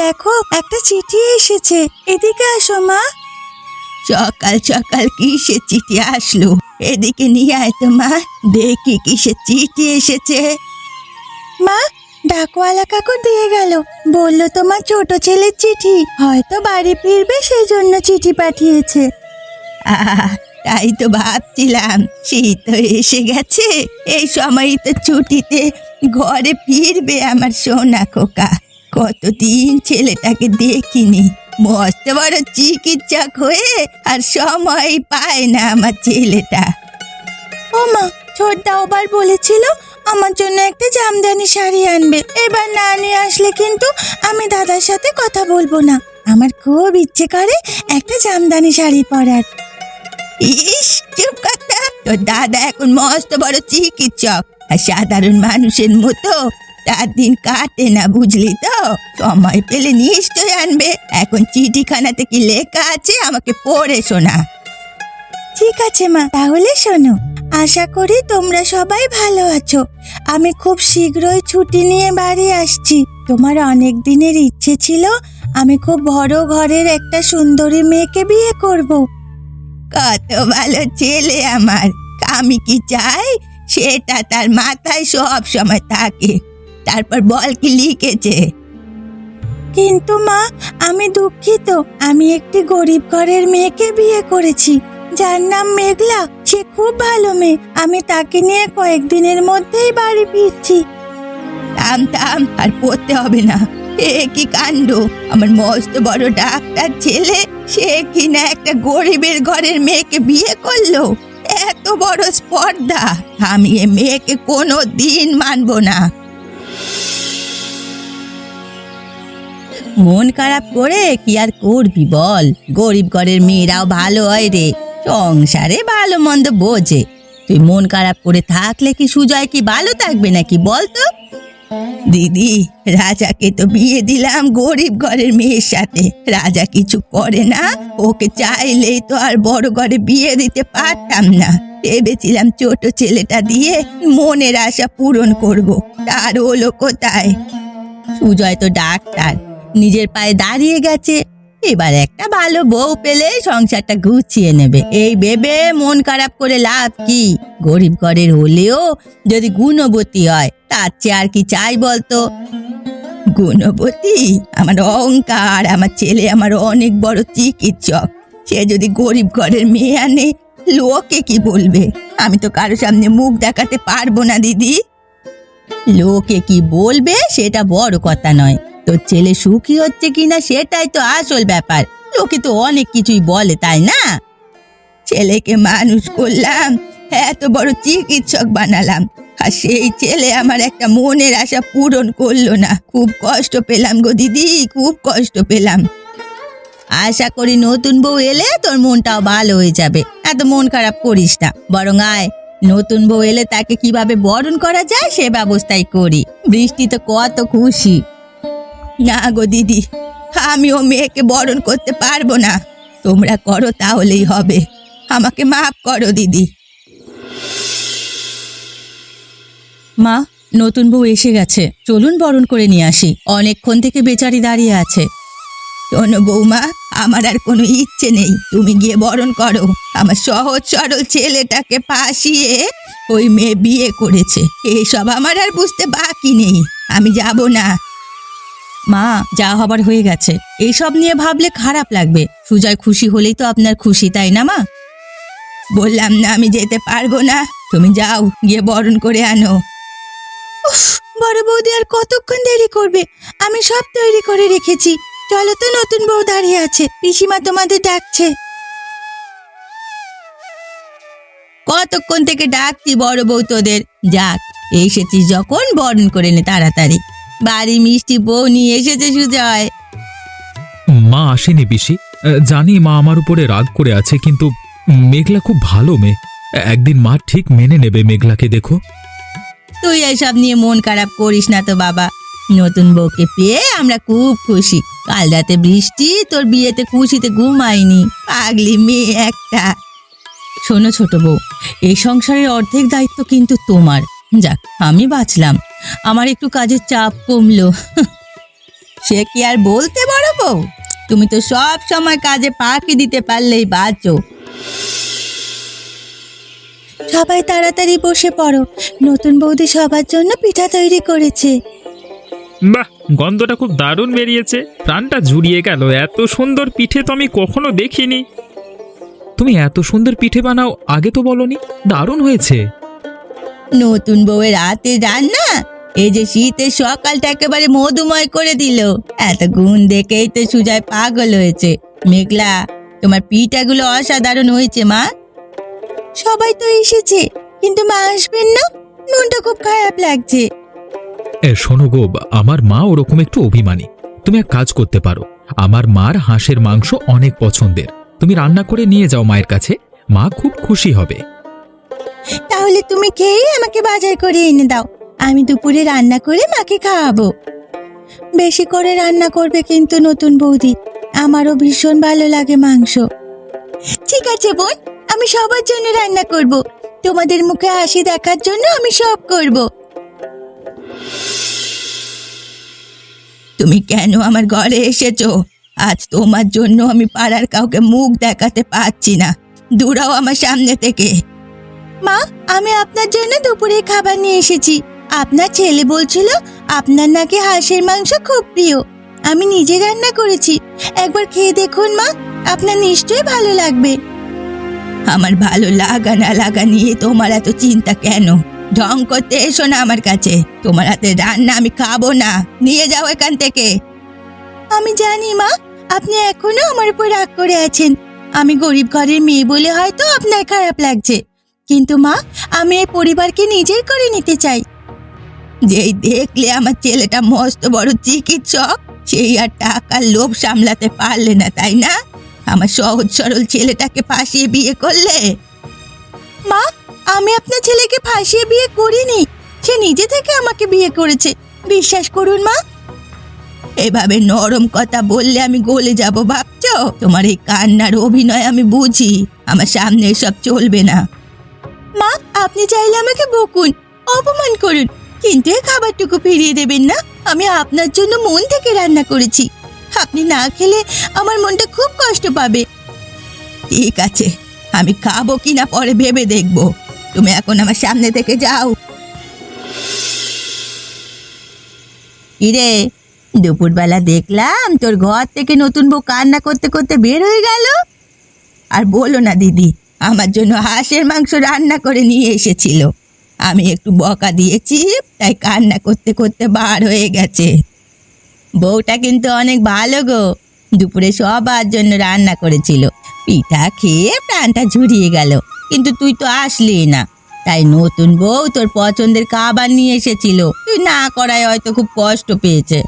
দেখো একটা চিঠি এসেছে, এদিকে আসো মা। সকাল সকাল কিসের চিঠি আসলো? এদিকে নিয়ে আয় তো মা, দেখি কিসের চিঠি এসেছে। মা, ডাকওয়ালা কাকু দিয়ে গেল, বললো তোমার ছোট ছেলের চিঠি, হয়তো বাড়ি ফিরবে সেই জন্য চিঠি পাঠিয়েছে। তাই তো ভাবছিলাম, শীত তো এসে গেছে, এই সময়ই তো ছুটিতে ঘরে ফিরবে আমার সোনা খোকা। কতদিন ছেলেটাকে দেখিনি, মস্ত বড় চিকিৎসক হয়ে আর সময় পায় না আমার ছেলেটা। ও মা, ছোটদা আবার বলেছিল আমার জন্য একটা জামদানি শাড়ি আনবে, এবার না নিয়ে আসলে কিন্তু আমি দাদার সাথে কথা বলবো না। আমার খুব ইচ্ছে করে একটা জামদানি শাড়ি পরার। ইস, চুপ কথা, তোর দাদা এখন মস্ত বড় চিকিৎসক, আর সাধারণ মানুষের মতো তার দিন কাটে না, বুঝলি তো? সময় পেলে নিশ্চয় আনবে। এখন চিঠিখানাতে কি লেখা আছে আমাকে পড়ে শোনা। ঠিক আছে মা, তাহলে শোনো। আশা করি তোমরা সবাই ভালো আছো। আমি খুব শীঘ্রই ছুটি নিয়ে বাড়ি আসছি। তোমার অনেক দিনের ইচ্ছে ছিল আমি খুব বড় ঘরের একটা সুন্দরী মেয়েকে বিয়ে করব। কত ভালো ছেলে আমার, আমি কি চাই সেটা তার মাথায় সব সময় থাকে। তারপর বল কি লিখেছে? কিন্তু মা, আমি দুঃখিত, আমি একটি গরিব ঘরের মেয়েকে বিয়ে করেছি, যার নাম মেঘলা। সে খুব ভালো মেয়ে, আমি তাকে নিয়ে কয়েকদিনের মধ্যেই বাড়ি ফিরছি। থাম থাম, আর পড়তে হবে না। এ কি কাণ্ড! আমার মস্ত বড় ডাক্তার ছেলে, সে কিনা একটা গরিবের ঘরের মেয়েকে বিয়ে করলো। এত বড় স্পর্ধা! আমি এ মেয়েকে কোনো দিন মানব না। মন খারাপ করে কি আর করবি বল? গরিব ঘরের মেয়েরাও ভালো হয় রে, সংসারে ভালো মন্দ বোঝে। তুই মন খারাপ করে থাকলে কি সুজয় কি ভালো থাকবে নাকি বলতো? দিদি, রাজাকে তো বিয়ে দিলাম গরিব ঘরের মেয়ের সাথে, রাজা কিছু করে না। ওকে চাইলেই তো আর বড় ঘরে বিয়ে দিতে পারতাম না। ভেবেছিলাম ছোট ছেলেটা দিয়ে মনের আশা পূরণ করব, তার হলো কোথায়? সুজয় তো ডাক্তার, নিজের পায়ে দাঁড়িয়ে গেছে, এবার একটা ভালো বউ পেলে সংসারটা গুছিয়ে নেবে। এই ভেবে মন খারাপ করে লাভ কি? গরিব ঘরের হলেও যদি গুণবতী হয়, তার চেয়ে আর কি চাই বলতো? গুণবতী? আমার অহংকার। আমার ছেলে আমার অনেক বড় চিকিৎসক, সে যদি গরিব ঘরের মেয়ে আনে, লোকে কি বলবে? আমি তো কারো সামনে মুখ দেখাতে পারবো না দিদি। লোকে কি বলবে সেটা বড় কথা নয়, তোর ছেলে সুখী হচ্ছে কিনা সেটাই তো আসল ব্যাপার। লোকে তো অনেক কিছুই বলে, তাই না? ছেলেকে মানুষ করলাম, এত বড় চিকিৎসক বানালাম, আর সেই ছেলে আমার একটা মনের আশা পূরণ করলো না। খুব কষ্ট পেলাম গো দিদি, খুব কষ্ট পেলাম। আশা করি নতুন বউ এলে তোর মনটাও ভালো হয়ে যাবে। এত মন খারাপ করিস না, বরং আয়, নতুন বউ এলে তাকে কিভাবে বরণ করা যায় সে ব্যবস্থাই করি। বৃষ্টি তো কত খুশি। না গো দিদি, আমি ও মেয়েকে বরণ করতে পারবো না। তোমরা করো তাহলেই হবে, আমাকে মাফ করো দিদি। মা, নতুন বউ এসে গেছে, চলুন বরণ করে নিয়ে আসি। অনেকক্ষণ থেকে বেচারি দাঁড়িয়ে আছে। শোনো বৌমা, আমার আর কোনো ইচ্ছে নেই, তুমি গিয়ে বরণ করো। আমার সহজ সরল ছেলেটাকে ফাঁসিয়ে ওই মেয়ে বিয়ে করেছে, এসব আমার আর বুঝতে বাকি নেই। আমি যাব না। মা, যা হবার হয়ে গেছে, এইসব নিয়ে ভাবলে খারাপ লাগবে। সুজয় খুশি হলেই তো আপনার খুশি, তাই না মা? বললাম না আমি যেতে পারবো না, তুমি যাও, গিয়ে বরণ করে আনো। উফ, বড় বৌদি আর কতক্ষণ দেরি করবে? আমি সব তৈরি করে রেখেছি। চলো তো, নতুন বউ দাঁড়িয়ে আছে, পিসিমা তোমাদের ডাকছে। কতক্ষণ থেকে ডাকছি বড় বউ তোদের, যাক এসেছিস যখন বরণ করে নে তাড়াতাড়ি। বাড়ি মিষ্টি বউ নিয়ে এসেছে সুজয়। মা আসেনি পিসি, জানি মা আমার উপরে রাগ করে আছে, কিন্তু মেঘলা খুব ভালো মেয়ে, একদিন মা ঠিক মেনে নেবে মেঘলাকে। দেখো, তুই এসব নিয়ে মন খারাপ করিস না তো বাবা, নতুন বউকে পেয়ে আমরা খুব খুশি। কাল রাতে বৃষ্টি তোর বিয়েতে খুশিতে ঘুমায়নি, পাগলি মেয়ে একটা। শোনো ছোট বউ, এই সংসারের অর্ধেক দায়িত্ব কিন্তু তোমার। যাক, আমি বাঁচলাম, আমার একটু কাজের চাপ কমলো। সে কি আর বলতে বড় বউ? তুমি তো সব সময় কাজে ফাঁকি দিতে পারলেই বাঁচো। সবাই তাড়াতাড়ি বসে পড়ো, নতুন বৌদি সবার জন্য পিঠা তৈরি করেছে। বাহ, গন্ধটা খুব দারুণ বেরিয়েছে, প্রাণটা জুড়িয়ে গেল। এত সুন্দর পিঠে তো আমি কখনো দেখিনি। তুমি এত সুন্দর পিঠে বানাও, আগে তো বলনি। দারুণ হয়েছে। নতুন বউয়ের হাতের রান্না এই যে শীতের সকালটা একেবারে মধুময় করে দিল। এত গুণ দেখেই তো সুজয় পাগল হয়েছে। মেঘলা, তোমার পিঠাগুলো অসাধারণ হয়েছে মা। সবাই তো এসেছে, কিন্তু মা আসবেন না? মনটা খুব খারাপ লাগছে। শোনো গো, আমার মা ওরকম একটু অভিমানী। তুমি এক কাজ করতে পারো, আমার মার হাঁসের মাংস অনেক পছন্দের, তুমি রান্না করে নিয়ে যাও মায়ের কাছে, মা খুব খুশি হবে। তাহলে তুমি খেয়ে আমাকে বাজার করে এনে দাও, আমি দুপুরে রান্না করে মাকে খাওয়াবো। বেশি করে রান্না করবে কিন্তু নতুন বৌদি, আমারও ভীষণ ভালো লাগে মাংস। ঠিক আছে বোন, আমি সবার জন্য রান্না করব, তোমাদের মুখে হাসি দেখার জন্য আমি সব করব। তুমি কেন আমার ঘরে এসেছো? আজ তোমার জন্য আমি পাড়ার কাউকে মুখ দেখাতে পারছি না, দূরাও আমার সামনে থেকে। মা, আমি আপনার জন্য দুপুরে খাবার নিয়ে এসেছি। আপনার ছেলে বলছিল আপনার নাকি হাঁসের মাংস খুব প্রিয়। আমি নিজে রান্না করেছি, একবার খেয়ে দেখুন মা, আপনার নিশ্চয়ই ভালো লাগবে। আমার ভালো লাগা না লাগা নিয়ে তোমার এত চিন্তা কেন? ঢং করতে এসো না আমার কাছে, তোমার হাতে রান্না আমি খাবো না, নিয়ে যাও এখান থেকে। আমি জানি মা, আপনি এখনো আমার উপর রাগ করে আছেন। আমি গরিব ঘরের মেয়ে বলে হয়তো আপনার খারাপ লাগছে, কিন্তু মা, আমি এই পরিবারকে নিজের করে নিতে চাই। যেই দেখলে আমার ছেলেটা মস্ত বড় চিকিৎসক, সেই আর টাকার লোভ সামলাতে পারলে না, তাই না? আমার সহজ সরল ছেলেটাকে ফাঁসিয়ে বিয়ে করলে। মা, আমি আপনার ছেলেকে ফাঁসিয়ে বিয়ে করিনি, সে নিজে থেকে আমাকে বিয়ে করেছে, বিশ্বাস করুন মা। এভাবে নরম কথা বললে আমি গলে যাব ভাবছো? তোমার এই কান্নার অভিনয় আমি বুঝি, আমার সামনে এসব চলবে না। মা, আপনি চাইলে আমাকে বকুন, অপমান করুন, কিন্তু এই খাবারটুকু ফিরিয়ে দেবেন না। আমি আপনার জন্য মন থেকে রান্না করেছি, আপনি না খেলে আমার মনটা খুব কষ্ট পাবে। ঠিক আছে, আমি খাবো কিনা পরে ভেবে দেখবো, তুমি এখন আমার সামনে থেকে যাও। ইরে, দুপুরবেলা দেখলাম তোর ঘর থেকে নতুন বউ কান্না করতে করতে বের হয়ে গেল। আর বলো না দিদি, আমার জন্য হাঁসের মাংস রান্না করে নিয়ে এসেছিল, আমি একটু বকা দিয়েছি, তাই কান্না করতে করতে বার হয়ে গেছে। বউটা কিন্তু অনেক ভালো গো, দুপুরে সবার জন্য রান্না করেছিল, পিঠা খেয়ে প্রাণটা ঝুরিয়ে গেল, কিন্তু তুই তো আসলি না, তাই নতুন বউ তোর পছন্দের খাবার নিয়ে এসেছিল, তুই না করায় হয়তো খুব কষ্ট পেয়েছে।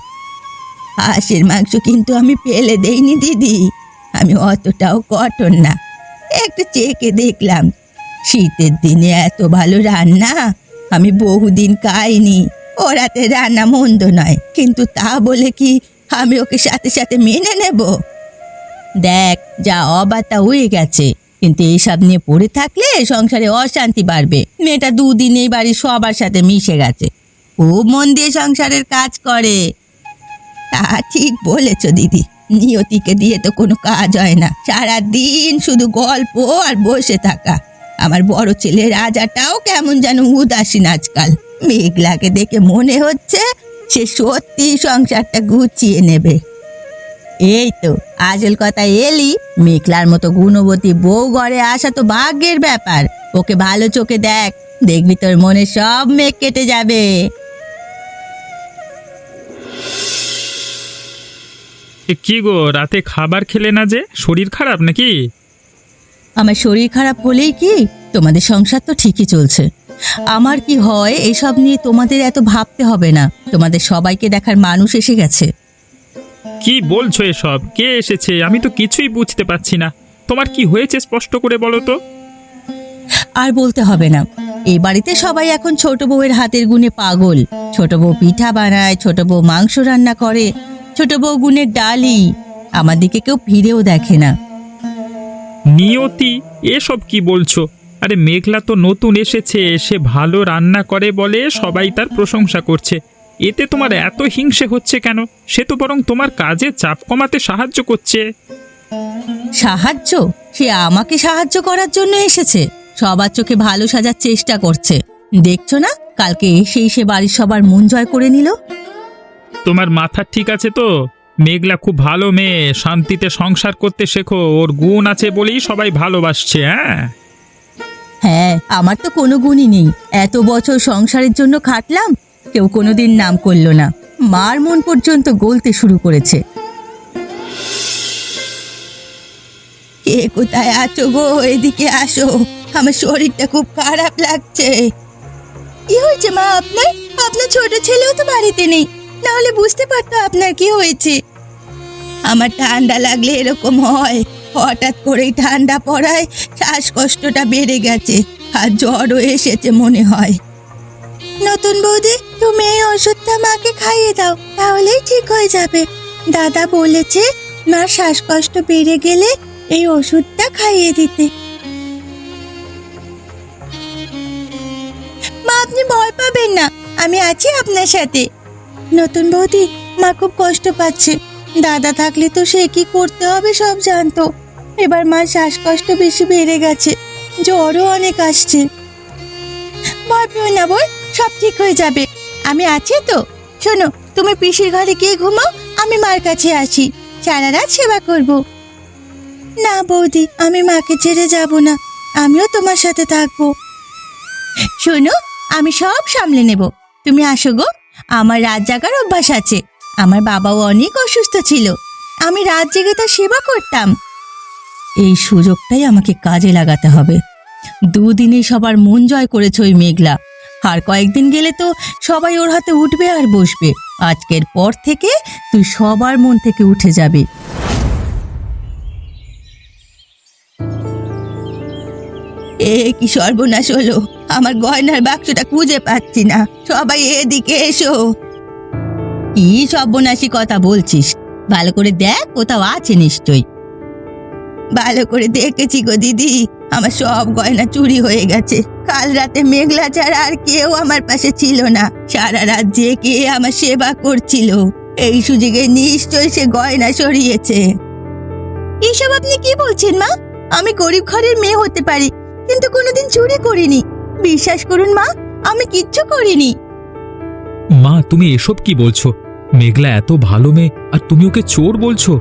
হাঁসের মাংস কিন্তু আমি ফেলে দেইনি দিদি, আমি অতটাও কঠোর না, একটু চেখে দেখলাম। শীতের দিনে এত ভালো রান্না আমি বহুদিন খাইনি। ওর হাতে রান্না মন্দ নয়, কিন্তু তা বলে কি আমি ওকে সাথে সাথে মেনে নেব? দেখ, যা অবাতা হয়ে গেছে, কিন্তু এইসব নিয়ে পড়ে থাকলে সংসারে অশান্তি বাড়বে। মেয়েটা দুদিনেই বাড়ির সবার সাথে মিশে গেছে, খুব মন দিয়ে সংসারের কাজ করে। তা ঠিক বলেছ দিদি, নিয়তিকে দিয়ে তো কোনো কাজ হয় না, সারাদিন শুধু গল্প আর বসে থাকা। আমার বড় ছেলে রাজাটাও কেমন যেন উদাসীন আজকাল। মেঘলাকে দেখে মনে হচ্ছে সে সত্যি সংসারটা গুছিয়ে নেবে। এই তো আসল কথা এলি, মেঘলার মতো গুণবতী বউ ঘরে আসা তো ভাগ্যের ব্যাপার। ওকে ভালো চোখে দেখ, দেখবি তোর মনে সব মেঘ কেটে যাবে। কি গো, রাতে খাবার খেলে না যে? শরীর খারাপ নাকি? আমার শরীর খারাপ হলেই কি, তোমাদের সংসার তো ঠিকই চলছে। আমার কি হয় এসব নিয়ে তোমাদের এত ভাবতে হবে না, তোমাদের সবাইকে দেখার মানুষ এসে গেছে। কি বলছো এসব? কে এসেছে? আমি তো কিছুই বুঝতে পারছি না। তোমার কি হয়েছে স্পষ্ট করে বলো তো। আর বলতে হবে না, এই বাড়িতে সবাই এখন ছোট বউয়ের হাতের গুণে পাগল। ছোট বউ পিঠা বানায়, ছোট বউ মাংস রান্না করে, ছোট বউ গুণের ডালি। আমার দিকে কেউ ফিরেও দেখে না। নিয়তি, এসব কি বলছো? আরে মেঘলা তো নতুন এসেছে, সে ভালো রান্না করে বলে সবাই তার প্রশংসা করছে। এতে তোমার এত হিংসে হচ্ছে কেন? সে তো বরং তোমার কাজে চাপ কমাতে সাহায্য করছে। সাহায্য? সে আমাকে সাহায্য করার জন্য এসেছে, সবার চোখে ভালো সাজার চেষ্টা করছে। দেখছো না, কালকে এসেই সে বাড়ির সবার মন জয় করে নিল। তোমার মাথা ঠিক আছে তো? মেঘলা খুব ভালো মেয়ে, শান্তিতে সংসার করতে শেখো, ওর গুণ আছে বলেই সবাই ভালোবাসছে। হ্যাঁ, আমার তো কোনো গুণই নেই। এত বছর সংসারের জন্য খাটলাম, কেউ কোনোদিন নাম করলো না। মার মন পর্যন্ত গলতে শুরু করেছে। কে কোথায় আছো গো? এদিকে আসো, আমার শরীরটা খুব খারাপ লাগছে। কি হয়েছে মা আপনার? আপনার ছোট ছেলেও তো বাড়িতে নেই, না হলে বুঝতে পারতো আপনার কি হয়েছে। আমার ঠান্ডা লাগলে এরকম হয়, হঠাৎ করেই ঠান্ডা পড়ায় শ্বাসকষ্টটা বেড়ে গেছে, আর জ্বরও এসেছে মনে হয়। নতুন বৌদি, তুমি এই ওষুধটা মাকে খাইয়ে দাও, তাহলেই ঠিক হয়ে যাবে। দাদা বলেছে মার শ্বাসকষ্ট বেড়ে গেলে এই ওষুধটা খাইয়ে দিতে। মা, আপনি ভয় পাবেন না, আমি আছি আপনার সাথে। নতুন বৌদি, মা খুব কষ্ট পাচ্ছে। দাদা থাকলে তো সে কি করতে হবে সব জানতো। এবার মার শ্বাসকষ্ট বেশি বেড়ে গেছে, জ্বরও অনেক আসছে। ভয় পেও না বোন, সব ঠিক হয়ে যাবে, আমি আছি তো। শোনো, তুমি পিসির ঘরে গিয়ে ঘুমাও, আমি মার কাছে আসি, সারা রাত সেবা করব। না বৌদি, আমি মাকে ছেড়ে যাব না, আমিও তোমার সাথে থাকবো। শোনো, আমি সব সামলে নেব, তুমি আসো গো। আমার রাত জাগার অভ্যাস আছে, আমার বাবাও অনেক অসুস্থ ছিল, আমি রাত জেগে তার সেবা করতাম। এই সুযোগটাই আমাকে কাজে লাগাতে হবে। দুদিনে সবার মন জয় করেছে ওই মেঘলা, আর কয়েকদিন গেলে তো সবাই ওর হাতে উঠবে আর বসবে। আজকের পর থেকে তুই সবার মন থেকে উঠে যাবি। এ কি সর্বনাশ হলো, আমার গয়নার বাক্সটা খুঁজে পাচ্ছি না, সবাই এদিকে এসো। কি সর্বনাশী কথা বলছিস? ভালো করে দেখ, কোথাও আছে নিশ্চয়ই। ভালো করে দেখেছি গো দিদি, আমার সব গয়না চুরি হয়ে গেছে। কাল রাতে মেঘলা ছাড়া আর কেউ আমার পাশে ছিল না, সারা রাত জেগে আমার সেবা করছিল। এই সুযোগে নিশ্চয়ই সে গয়না সরিয়েছে। এসব আপনি কি বলছেন মা? আমি গরিব ঘরের মেয়ে হতে পারি, কিন্তু কোনোদিন চুরি করিনি। বিশ্বাস করুন মা, আমি কিচ্ছু করিনি। মা, তুমি এসব কি বলছো? মেঘলা এত ভালো মেয়ে, আর তুমি ওকে চোর বলছো?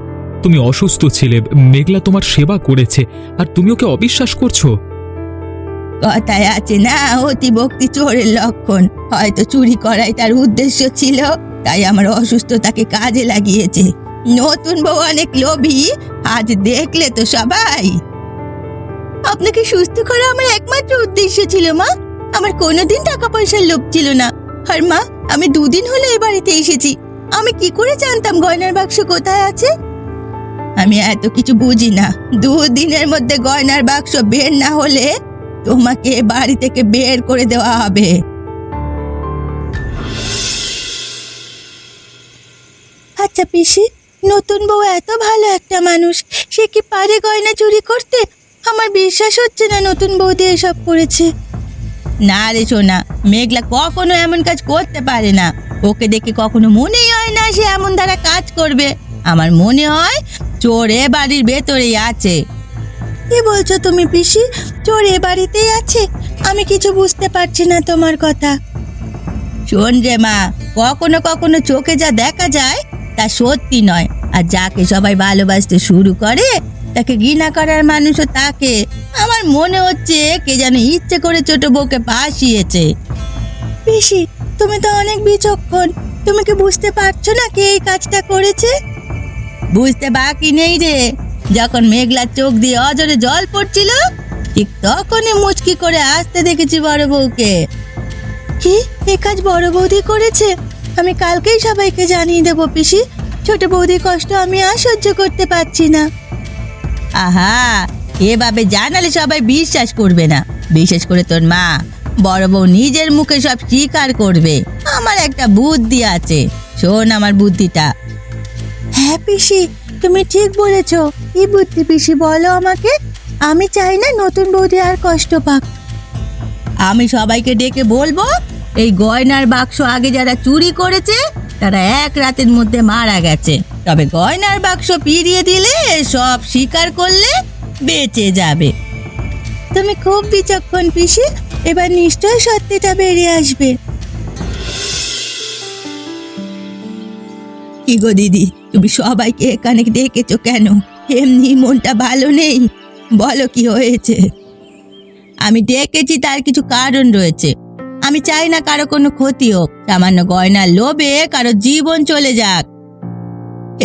তুমি অসুস্থ ছিলে, মেঘলা তোমার সেবা করেছে, আর তুমি ওকে অবিশ্বাস করছো? কথায় আছে না, অতি ভক্তি চোরের লক্ষণ। হয়তো চুরি করাই তার উদ্দেশ্য ছিল, তাই আমার অসুস্থতাকে কাজে লাগিয়েছে। নতুন বউ অনেক লোভী, আজ দেখলে তো সবাই। আপনাকে সুস্থ করা আমার একমাত্র উদ্দেশ্য ছিল মা, আমার কোনোদিন টাকা পয়সার লোভ ছিল না। আর মা, আমি দুদিন হলো এ বাড়িতে এসেছি, আমি কি করে জানতাম গয়নার বাক্স কোথায় আছে? আমি এত কিছু বুঝি না। দুদিনের মধ্যে গয়নার বাক্স বের না হলে তোমাকে বাড়ি থেকে বের করে দেওয়া হবে। আচ্ছা পিসি, নতুন বউ এত ভালো একটা মানুষ, সে কি পারে গয়না চুরি করতে? আমার বিশ্বাস হচ্ছে না নতুন বৌদি এসব করেছে। না রে সোনা, মেঘলা কখনো এমন কাজ করতে পারে না। ওকে দেখে কখনো মনেই হয় না সে এমন দ্বারা কাজ করবে। আমার মনে হয় চোর এ বাড়ির ভেতরেই আছে। কি বলছো তুমি পিসি? চোর এ বাড়িতেই আছে? আমি কিছু বুঝতে পারছি না তোমার কথা। শোন রে মা, কখনো কখনো চোখে যা দেখা যায় তা সত্যি নয়, আর যাকে সবাই ভালোবাসতে শুরু করে তাকে ঘৃণা করার মানুষও তাকে। আমার মনে হচ্ছে কে যেন ইচ্ছে করে ছোট বউকে ফাঁসিয়েছে। পিসি, তুমি তো অনেক বিচক্ষণ, তুমি কি বুঝতে পারছো না কে এই কাজটা করেছে? বুঝতে বাকি নেই রে। যখন মেঘলার চোখ দিয়ে অজরে জল পড়ছিল, ঠিক তখনই মুচকি করে আসতে দেখেছি বড় বউকে। কি, এ কাজ বড় বৌদি করেছে? আমি কালকেই সবাইকে জানিয়ে দেবো পিসি। ছোট বৌদির কষ্ট আমি আর সহ্য করতে পারছি না। আহা, এভাবে জানালে সবাই বিশ্বাস করবে না, বিশেষ করে তোর মা। বড় বউ নিজের মুখে সব স্বীকার করবে। আমার একটা বুদ্ধি আছে, শোন আমার বুদ্ধিটা। হ্যাঁ পিসি, তুমি ঠিক বলেছ। কি বুদ্ধি পিসি, বলো আমাকে। আমি চাই না নতুন বৌদি আর কষ্ট পাক। আমি সবাইকে ডেকে বলবো এই গয়নার বাক্স আগে যারা চুরি করেছে তারা এক রাতের মধ্যে মারা গেছে, তবে গয়নার বাক্স ফিরিয়ে দিলে সব স্বীকার করলে বেঁচে যাবে। তুমি খুব বিচক্ষণ পিসি, এবার নিশ্চয় সত্যিটা বেরিয়ে আসবে। কি গো দিদি, তুমি সবাইকে এখানে ডেকেছো কেন? এমনি মনটা ভালো নেই, বলো কি হয়েছে? আমি ডেকেছি তার কিছু কারণ রয়েছে। আমি চাই না কারো কোনো ক্ষতি হোক, সামান্য গয়নার লোভে কারো জীবন চলে যাক।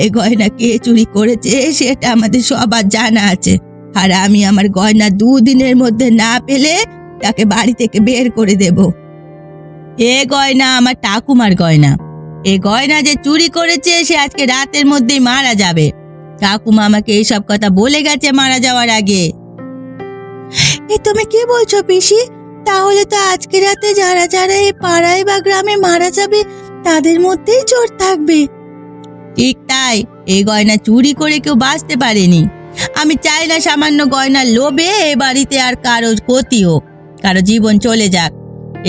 এই গয়না কে চুরি করেছে সেটা আমাদের সবার জানা আছে, আর আমি আমার গয়না 2 দিনের মধ্যে না পেলে তাকে বাড়ি থেকে বের করে দেব। এ গয়না আমার ঠাকুমার গয়না। এ গয়না যে চুরি করেছে সে আজকে রাতের মধ্যেই মারা যাবে। ঠাকুমা আমাকে এইসব কথা বলে গেছে মারা যাওয়ার আগে। এ তুমি কি বলছো পিসি? তাহলে তো আজকে রাতে যারা যারা এই পাড়ায় বা গ্রামে মারা যাবে তাদের মধ্যেই চোর থাকবে। ঠিক তাই, এই গয়না চুরি করে কেউ বাঁচতে পারেনি। আমি চাই না সামান্য গয়নার লোভে এ বাড়িতে আর কারো ক্ষতি হোক, কারো জীবন চলে যাক।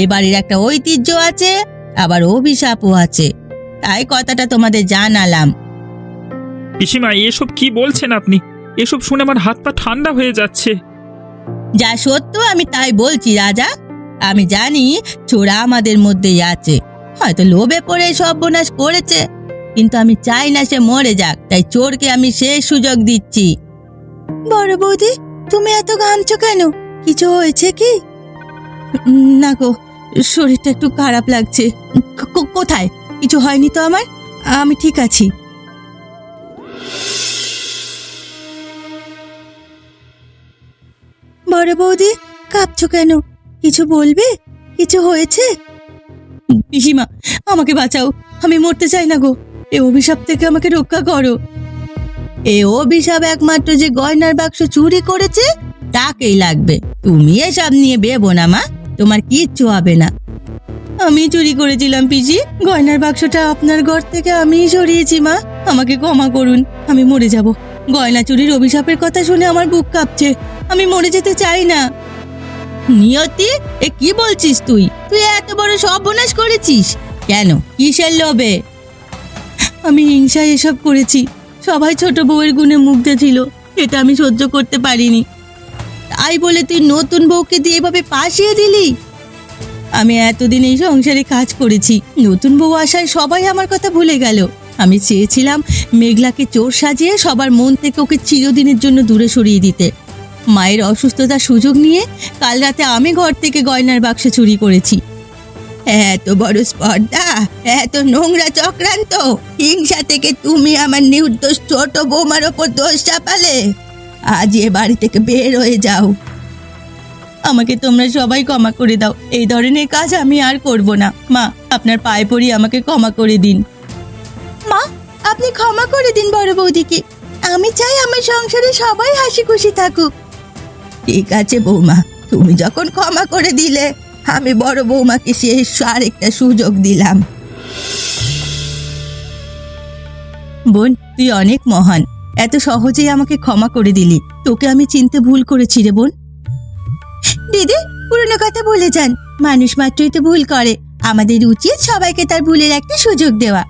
এ বাড়ির একটা ঐতিহ্য আছে, আবার অভিশাপও আছে, তাই কথাটা তোমাদের জানালাম। পিসিমা, এসব কি বলছেন আপনি? এসব শুনে আমার হাত পা ঠান্ডা হয়ে যাচ্ছে। যা সত্য আমি তাই বলছি রাজা। আমি জানি চোরা আমাদের মধ্যেই আছে, হয়তো লোভে পড়ে সর্বনাশ করেছে, কিন্তু আমি চাই না সে মরে যাক, তাই চোরকে আমি শেষ সুযোগ দিচ্ছি। বড় বৌদি, তুমি এত ঘামছো কেন? কিছু হয়েছে কি? না গো, শরীরটা একটু খারাপ লাগছে। কোথায়? কিছু হয়নি তো আমার, আমি ঠিক আছি। বড় বৌদি, কাঁপছো কেন? কিছু বলবে? কিছু হয়েছে? পিসিমা, আমাকে বাঁচাও, আমি মরতে চাই না গো। এ অভিশাপ থেকে আমাকে রক্ষা করো। এ অভিশাপ একমাত্র যে গয়নার বাক্স চুরি করেছে তাকেই লাগবে। তুমি এসব নিয়ে ভেবো না মা, তোমার কিচ্ছু হবে না। আমি চুরি করেছিলাম পিসি, গয়নার বাক্সটা আপনার ঘর থেকে আমিই সরিয়েছি মা, আমাকে ক্ষমা করুন। আমি মরে যাব। গয়না চুরির অভিশাপের কথা শুনে আমার বুক কাঁপছে, আমি মরে যেতে চাই না। নিয়তি, এ কি বলছিস তুই? তুই এত বড় সর্বনাশ করেছিস কেন? কিসের লোভে? আমি হিংসায় এসব করেছি। সবাই ছোট বউয়ের গুণে মুগ্ধ ছিল, এটা আমি সহ্য করতে পারিনি। তাই বলে তুই নতুন বউকে দিয়ে এভাবে পাশিয়ে দিলি? আমি এতদিন এই সংসারে কাজ করেছি, নতুন বউ আসায় সবাই আমার কথা ভুলে গেল। আমি চেয়েছিলাম মেঘলাকে চোর সাজিয়ে সবার মন থেকে ওকে চিরদিনের জন্য দূরে সরিয়ে দিতে। মায়ের অসুস্থতার সুযোগ নিয়ে কাল রাতে আমি ঘর থেকে গয়নার বাক্স চুরি করেছি। এত বড় স্পর্ধা, এত নোংরা চক্রান্ত, হিংসা থেকে তুমি আমার নির্দোষ ছোট বৌমার ওপর দোষ চাপালে। আজ এ বাড়ি থেকে বের হয়ে যাও। আমাকে তোমরা সবাই ক্ষমা করে দাও, এই ধরনের কাজ আমি আর করব না। মা, আপনার পায়ে পড়ি, আমাকে ক্ষমা করে দিন। মা, আপনি ক্ষমা করে দিন বড় বৌদিকে। আমি চাই আমার সংসারে সবাই হাসি খুশি থাকুক। ঠিক আছে বৌমা, তুমি যখন ক্ষমা করে দিলে, আমি বড় বৌমাকে শেষ আরেকটা সুযোগ দিলাম। বোন, তুই অনেক মহান, এত সহজেই আমাকে ক্ষমা করে দিলি। তোকে আমি চিনতে ভুল করেছি রে বোন। দিদি, পুরনো কথা ভুলে যান, মানুষ মাত্রই তো ভুল করে, আমাদের উচিত সবাইকে তার ভুলের একটা সুযোগ দেওয়া।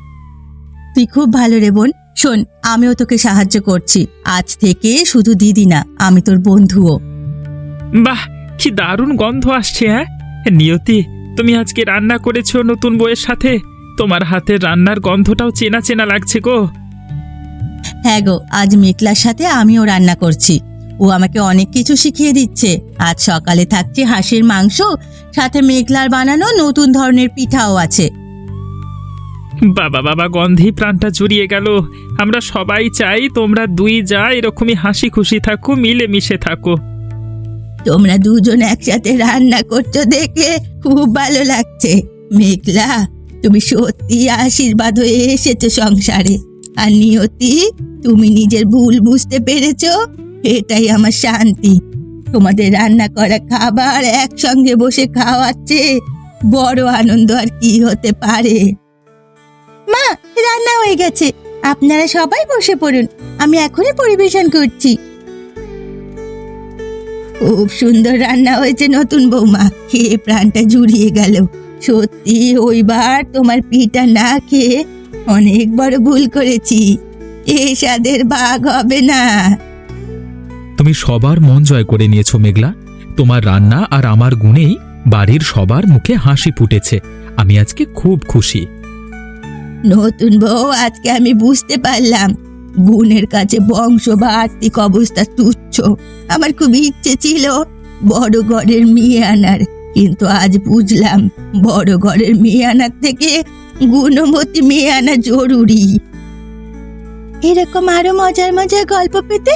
তুই খুব ভালো রে বোন। শোন, আমিও তোকে সাহায্য করছি। আজ থেকে শুধু দিদি না, আমি তোর বন্ধুও। বাহ, কি দারুণ গন্ধ আসছে। হ্যাঁ নিয়তি, তুমি আজকে রান্না করেছো নতুন বউয়ের সাথে? তোমার হাতের রান্নার গন্ধটাও চেনা চেনা লাগছে গো। হ্যাঁ গো, আজ মেঘলার সাথে আমিও রান্না করছি। ও আমাকে অনেক কিছু শিখিয়ে দিচ্ছে। আজ সকালে থাকছে হাঁসের মাংস, সাথে মেঘলার বানানো নতুন ধরনের পিঠাও আছে। বাবা বাবা, গন্ধেই প্রাণটা জুড়িয়ে গেল। আমরা সবাই চাই তোমরা দুই যা এরকমই হাসি খুশি থাকো, মিলেমিশে থাকো। তোমরা দুজন একসাথে রান্না করছো দেখে খুব ভালো লাগছে। মেঘলা, তুমি সত্যি আশীর্বাদ হয়ে এসেছো সংসারে। আর নিয়তি, তুমি নিজের ভুল বুঝতে পেরেছো, এটাই আমার শান্তি। তোমাদের রান্না করা খাবার একসঙ্গে বসে খাওয়াচ্ছে বড় আনন্দ আর কি হতে পারে। মা, রান্না হয়ে গেছে, আপনারা সবাই বসে পড়ুন, আমি এখনই পরিবেশন করছি। খুব সুন্দর রান্না হয়েছে নতুন বৌমা, খেয়ে প্রাণটা জুড়িয়ে গেল। সত্যি ওইবার তোমার পিঠা না খেয়ে অনেক বড় ভুল করেছি। এ স্বাদের ভাগ হবে না। তুমি সবার মন জয় করে নিয়েছো মেঘলা। তোমার রান্না আর আমার গুণেই বাড়ির সবার মুখে হাসি ফুটেছে। আমি আজকে খুব খুশি। নতুন বউ, আজকে আমি বুঝতে পারলাম বোনের কাছে বংশ বা আর্থিক অবস্থা তুচ্ছ। আমার খুব ইচ্ছে ছিল বড় ঘরের মেয়ে আনার, কিন্তু আজ বুঝলাম বড় ঘরের মেয়ে আনার থেকে গুণবতী মেয়ে আনা জরুরি। এরকম আরো মজার মজার গল্প পেতে